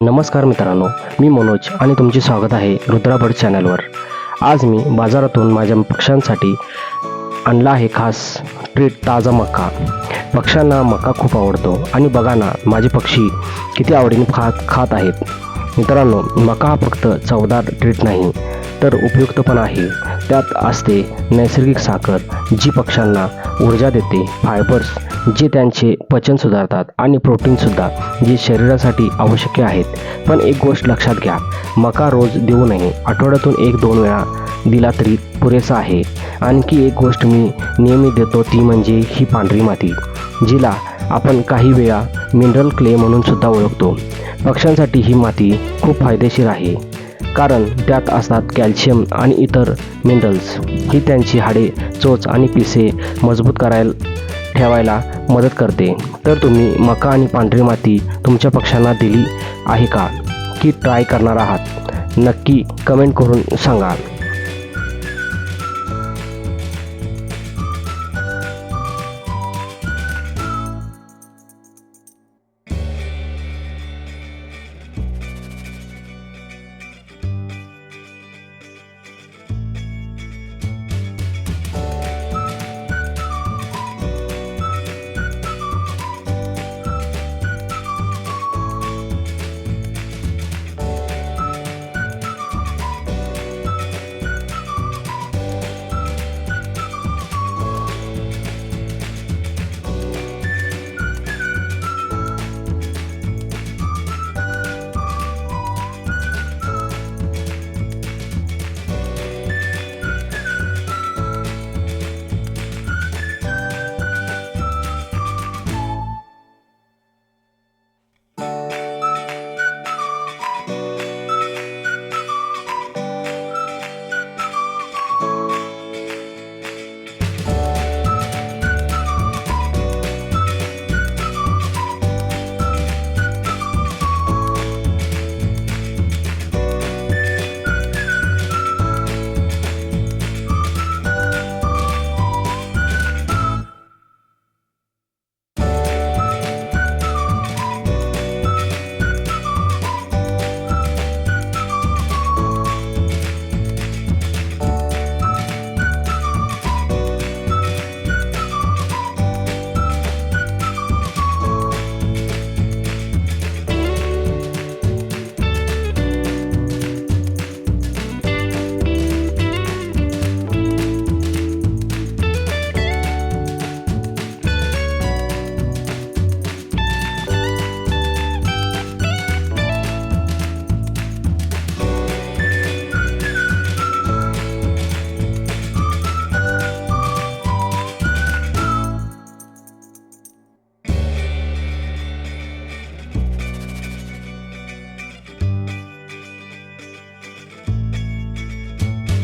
नमस्कार मित्रांनो, मी मनोज आणि तुमचे स्वागत आहे रुद्रा बर्ड चॅनलवर। आज मी बाजारातून माझ्या पक्ष्यांसाठी आणला आहे खास ट्रीट, ताजा मका। पक्ष्यांना मका खूप आवडतो आणि बघा ना, माझे पक्षी किती आवडीने खात आहेत। मित्रांनो, मका हा फक्त चवदार ट्रीट नाही तर उपयुक्त पण आहे। त्यात असते नैसर्गिक साखर, जी पक्ष्यांना ऊर्जा देते, फायबर्स जे त्यांचे पचन सुधारतात आणि प्रोटीनसुद्धा जे शरीरासाठी आवश्यक आहेत। पण एक गोष्ट लक्षात घ्या, मका रोज देऊ नये, आठवड्यातून 1-2 वेळा दिला तरी पुरेसा आहे। आणखी एक गोष्ट मी नियमित देतो ती म्हणजे ही पांढरी माती, जिला आपण काही वेळा मिनरल क्ले म्हणून सुद्धा ओळखतो। पक्ष्यांसाठी ही माती खूप फायदेशीर आहे, कारण त्यात असतात कॅल्शियम आणि इतर मिनरल्स। ही त्यांची हाडे, चोच आणि पिसे मजबूत ठेवायला मदत करते। तर तुम्ही मका आणि पांढरी माती तुमच्या पक्ष्यांना दिली आहे का, की ट्राय करणार आहात? नक्की कमेंट करून सांगा।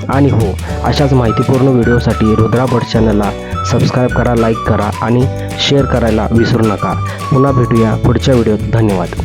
आणि हो, अशाच माहितीपूर्ण व्हिडिओसाठी रुद्रा बर्ड चॅनलला सबस्क्राईब करा, लाईक करा आणि शेअर करायला विसरू नका। पुन्हा भेटूया पुढच्या व्हिडिओत। धन्यवाद।